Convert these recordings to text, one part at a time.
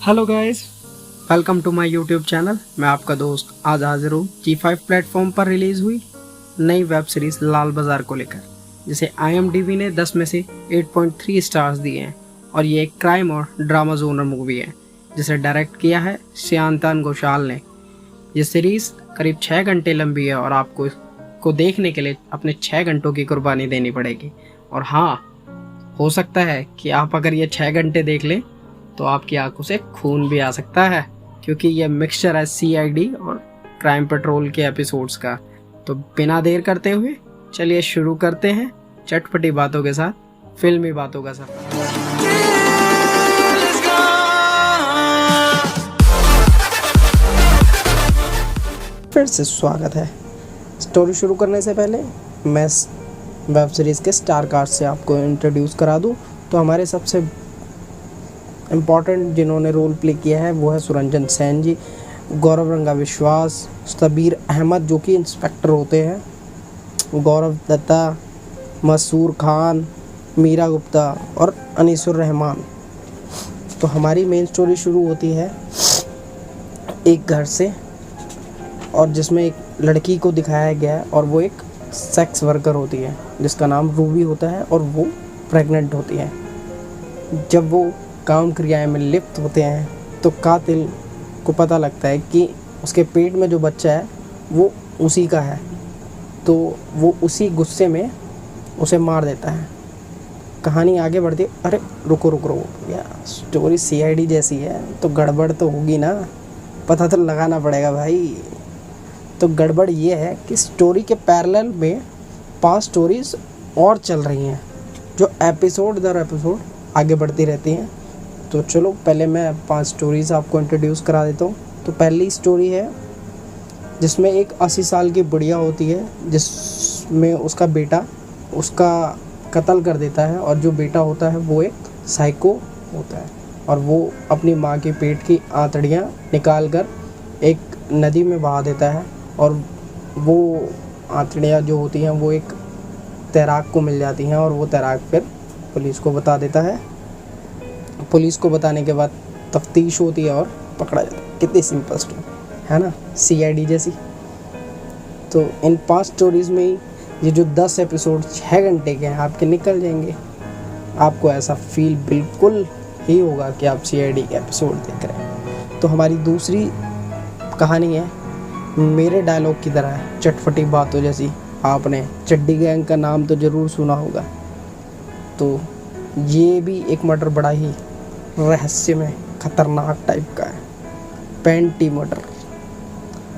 Hello guys, welcome to my YouTube channel. मैं आपका दोस्त आज हाजिर हूँ G5 प्लेटफॉर्म पर रिलीज़ हुई नई वेब सीरीज़ लाल बाजार को लेकर, जिसे IMDb ने 10 में से 8.3 स्टार्स दिए हैं। और ये एक क्राइम और ड्रामा जोनर मूवी है जिसे डायरेक्ट किया है श्यानतान घोषाल ने। ये सीरीज़ करीब 6 घंटे लंबी है और आपको इसको देखने के लिए अपने 6 घंटों की कुर्बानी देनी पड़ेगी। और हाँ, हो सकता है कि आप अगर ये 6 घंटे देख लें तो आपकी आंखों से खून भी आ सकता है, क्योंकि ये मिक्सचर है CID और क्राइम पेट्रोल के एपिसोड्स का। तो बिना देर करते हुए चलिए शुरू करते हैं चटपटी बातों के साथ फिल्मी बातों का सफर। फिर से स्वागत है। स्टोरी शुरू करने से पहले मैं वेब सीरीज़ के स्टार कास्ट से आपको इंट्रोड्यूस करा दूं। तो हमारे सबसे इम्पॉर्टेंट जिन्होंने रोल प्ले किया है वो है सुरंजन सेन जी, गौरव रंगा विश्वास, सबीर अहमद जो कि इंस्पेक्टर होते हैं, गौरव दत्ता, मसूर खान, मीरा गुप्ता और अनीसुर रहमान। तो हमारी मेन स्टोरी शुरू होती है एक घर से, और जिसमें एक लड़की को दिखाया गया है और वो एक सेक्स वर्कर होती है जिसका नाम रूबी होता है और वो प्रेग्नेंट होती है। जब वो काम क्रियाएं में लिप्त होते हैं तो कातिल को पता लगता है कि उसके पेट में जो बच्चा है वो उसी का है, तो वो उसी गुस्से में उसे मार देता है। कहानी आगे बढ़ती है। अरे रुको यार, स्टोरी CID जैसी है तो गड़बड़ तो होगी ना, पता तो लगाना पड़ेगा भाई। तो गड़बड़ ये है कि स्टोरी के पैरेलल में 5 स्टोरीज और चल रही हैं जो एपिसोड दर एपिसोड आगे बढ़ती रहती हैं। तो चलो पहले मैं 5 स्टोरीज़ आपको इंट्रोड्यूस करा देता हूँ। तो पहली स्टोरी है जिसमें एक 80 साल की बुढ़िया होती है जिसमें उसका बेटा उसका कत्ल कर देता है, और जो बेटा होता है वो एक साइको होता है और वो अपनी माँ के पेट की आंतड़ियाँ निकाल कर एक नदी में बहा देता है। और वो आंतड़ियाँ जो होती हैं वो एक तैराक को मिल जाती हैं और वो तैराक फिर पुलिस को बता देता है। पुलिस को बताने के बाद तफ्तीश होती है और पकड़ा जाता है। कितनी सिंपल स्टोरी है ना, CID जैसी। तो इन 5 स्टोरीज़ में ही ये जो 10 एपिसोड 6 घंटे के हैं आपके निकल जाएंगे। आपको ऐसा फील बिल्कुल ही होगा कि आप CID के एपिसोड देख रहे हैं। तो हमारी दूसरी कहानी है मेरे डायलॉग की तरह है, चटपटी बातों जैसी। आपने चड्डी गैंग का नाम तो ज़रूर सुना होगा। तो ये भी एक मर्डर बड़ा ही रहस्यमय खतरनाक टाइप का है। पेंटी मर्डर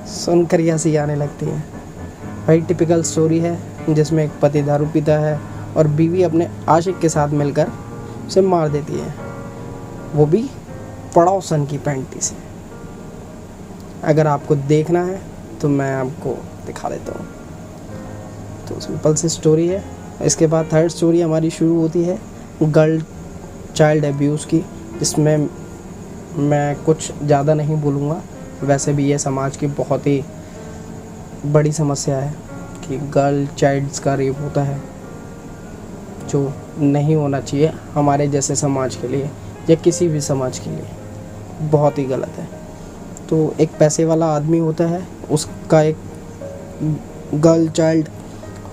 सुनकर ही हंसी आने लगती है भाई। टिपिकल स्टोरी है जिसमें एक पति दारू पीता है और बीवी अपने आशिक के साथ मिलकर उसे मार देती है, वो भी पड़ोसन की पेंटी से। अगर आपको देखना है तो मैं आपको दिखा देता हूँ। तो सिंपल सी स्टोरी है। इसके बाद थर्ड स्टोरी हमारी शुरू होती है गर्ल चाइल्ड अब्यूज़ की, जिसमें मैं कुछ ज़्यादा नहीं बोलूँगा। वैसे भी ये समाज की बहुत ही बड़ी समस्या है कि गर्ल चाइल्ड्स का रेप होता है, जो नहीं होना चाहिए हमारे जैसे समाज के लिए या किसी भी समाज के लिए, बहुत ही गलत है। तो एक पैसे वाला आदमी होता है, उसका एक गर्ल चाइल्ड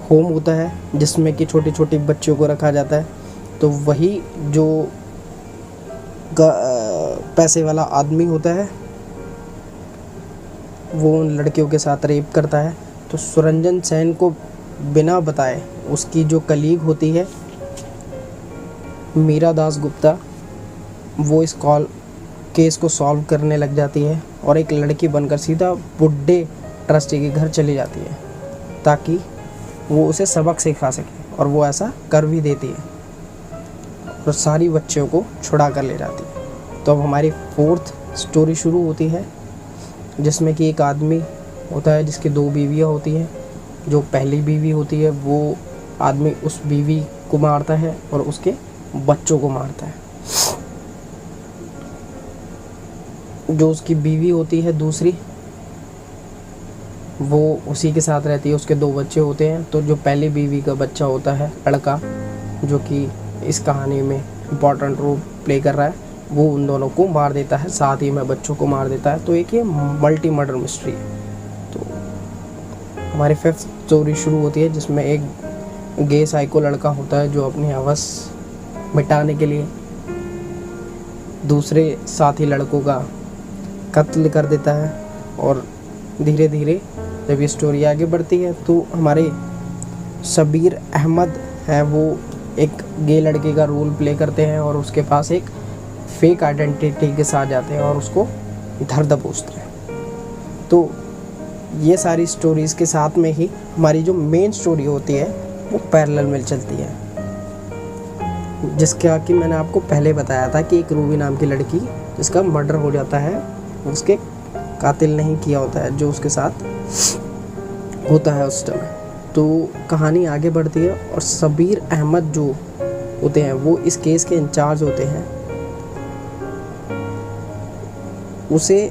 होम होता है जिसमें कि छोटे छोटे बच्चों को रखा जाता है। तो वही जो पैसे वाला आदमी होता है वो उन लड़कियों के साथ रेप करता है। तो सुरंजन सेन को बिना बताए उसकी जो कलीग होती है मीरा दास गुप्ता, वो इस केस को सॉल्व करने लग जाती है और एक लड़की बनकर सीधा बुड्ढे ट्रस्टी के घर चली जाती है ताकि वो उसे सबक सिखा सके, और वो ऐसा कर भी देती है और सारी बच्चों को छुड़ा कर ले जाती है। तो अब हमारी 4th स्टोरी शुरू होती है जिसमें कि एक आदमी होता है जिसकी 2 बीवियाँ होती हैं। जो पहली बीवी होती है वो आदमी उस बीवी को मारता है और उसके बच्चों को मारता है। जो उसकी बीवी होती है दूसरी, वो उसी के साथ रहती है, उसके 2 बच्चे होते हैं। तो जो पहली बीवी का बच्चा होता है लड़का, जो कि इस कहानी में इम्पॉर्टेंट रोल प्ले कर रहा है, वो उन दोनों को मार देता है, साथ ही में बच्चों को मार देता है। तो एक ये मल्टी मर्डर मिस्ट्री है। तो हमारी 5th स्टोरी शुरू होती है, जिसमें एक गे साइको लड़का होता है जो अपनी हवस मिटाने के लिए दूसरे साथी लड़कों का कत्ल कर देता है। और धीरे धीरे जब ये स्टोरी आगे बढ़ती है तो हमारे शबीर अहमद है, वो एक गे लड़के का रोल प्ले करते हैं और उसके पास एक फेक आइडेंटिटी के साथ जाते हैं और उसको धर दबोचते हैं। तो ये सारी स्टोरीज़ के साथ में ही हमारी जो मेन स्टोरी होती है वो पैरेलल में चलती है, जिसका कि मैंने आपको पहले बताया था कि एक रूबी नाम की लड़की जिसका मर्डर हो जाता है, उसके कातिल नहीं किया होता है जो उसके साथ होता है उस समय। तो कहानी आगे बढ़ती है और शबीर अहमद जो होते हैं वो इस केस के इंचार्ज होते हैं। उसे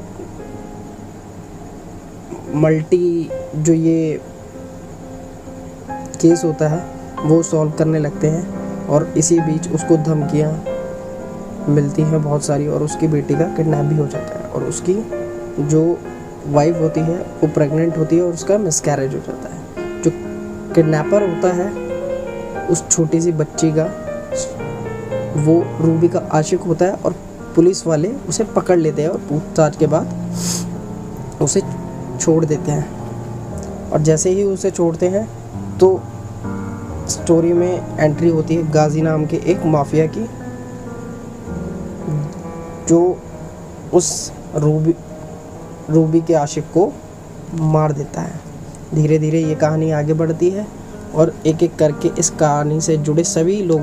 मल्टी जो ये केस होता है वो सॉल्व करने लगते हैं और इसी बीच उसको धमकियाँ मिलती हैं बहुत सारी और उसकी बेटी का किडनैप भी हो जाता है और उसकी जो वाइफ होती है वो प्रेग्नेंट होती है और उसका मिसकैरेज हो जाता है। जो किडनैपर होता है उस छोटी सी बच्ची का, वो रूबी का आशिक होता है और पुलिस वाले उसे पकड़ लेते हैं और पूछताछ के बाद उसे छोड़ देते हैं। और जैसे ही उसे छोड़ते हैं तो स्टोरी में एंट्री होती है गाजी नाम के एक माफिया की, जो उस रूबी के आशिक को मार देता है। धीरे धीरे ये कहानी आगे बढ़ती है और एक एक करके इस कहानी से जुड़े सभी लोग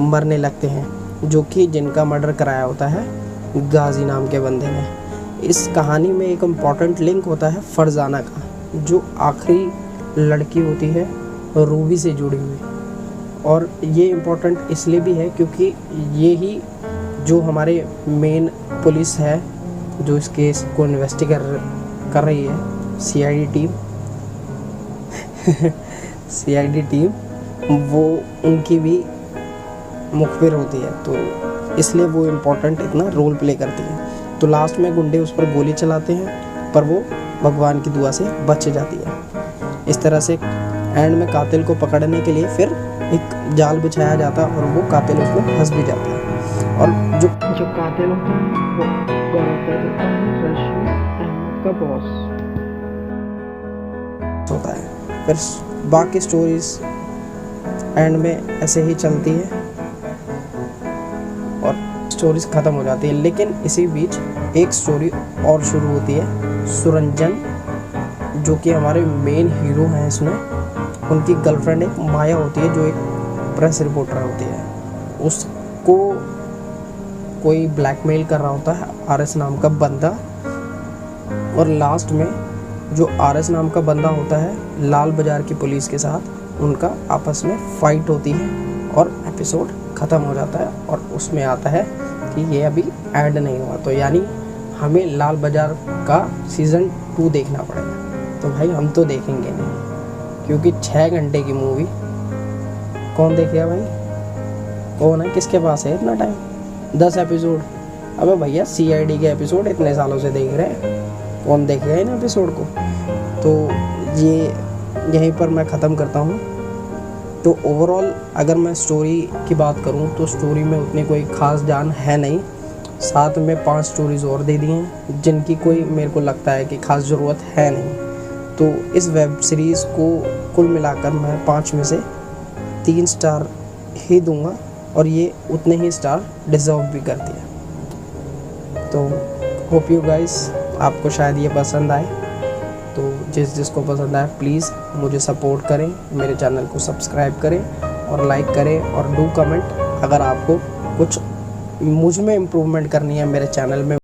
मरने लगते हैं, जो कि जिनका मर्डर कराया होता है गाजी नाम के बंदे ने। इस कहानी में एक इम्पॉर्टेंट लिंक होता है फरजाना का, जो आखिरी लड़की होती है रूबी से जुड़ी हुई। और ये इम्पोर्टेंट इसलिए भी है क्योंकि ये ही जो हमारे मेन पुलिस है जो इस केस को इन्वेस्टिगेट कर रही है, सीआईडी टीम, वो उनकी भी मुखबिर होती है। तो इसलिए वो इम्पोर्टेंट इतना रोल प्ले करती है। तो लास्ट में गुंडे उस पर गोली चलाते हैं पर वो भगवान की दुआ से बच जाती है। इस तरह से एंड में कातिल को पकड़ने के लिए फिर एक जाल बिछाया जाता है और वो कातिल उसमें फंस भी जाता है। और जो कातिल होता है वो गौरव कर देता है रशीद अहमद का बॉस होता है। फिर बाकी स्टोरीज एंड में ऐसे ही चलती है और स्टोरीज ख़त्म हो जाती है। लेकिन इसी बीच एक स्टोरी और शुरू होती है। सुरंजन जो कि हमारे मेन हीरो हैं इसमें, उनकी गर्लफ्रेंड एक माया होती है जो एक प्रेस रिपोर्टर होती है। उसको कोई ब्लैकमेल कर रहा होता है आरएस नाम का बंदा, और लास्ट में जो आरएस नाम का बंदा होता है लाल बाज़ार की पुलिस के साथ उनका आपस में फाइट होती है और एपिसोड ख़त्म हो जाता है। और उसमें आता है कि ये अभी एंड नहीं हुआ, तो यानी हमें लाल बाज़ार का सीज़न 2 देखना पड़ेगा। तो भाई हम तो देखेंगे नहीं, क्योंकि 6 घंटे की मूवी कौन देखेगा भाई? कौन है, किसके पास है इतना टाइम? 10 एपिसोड, अबे भैया सीआईडी के एपिसोड इतने सालों से देख रहे हैं, कौन देखेगा इन एपिसोड को? तो ये यहीं पर मैं ख़त्म करता हूँ। तो ओवरऑल अगर मैं स्टोरी की बात करूँ तो स्टोरी में उतनी कोई ख़ास जान है नहीं। साथ में 5 स्टोरीज़ और दे दी हैं जिनकी कोई मेरे को लगता है कि ख़ास ज़रूरत है नहीं। तो इस वेब सीरीज़ को कुल मिलाकर मैं 5 में से 3 स्टार ही दूंगा, और ये उतने ही स्टार डिज़र्व भी करती है। तो होप यू गाइस आपको शायद ये पसंद आए। तो जिसको पसंद आए प्लीज़ मुझे सपोर्ट करें, मेरे चैनल को सब्सक्राइब करें और लाइक करें और डू कमेंट अगर आपको कुछ मुझ में इम्प्रूवमेंट करनी है मेरे चैनल में।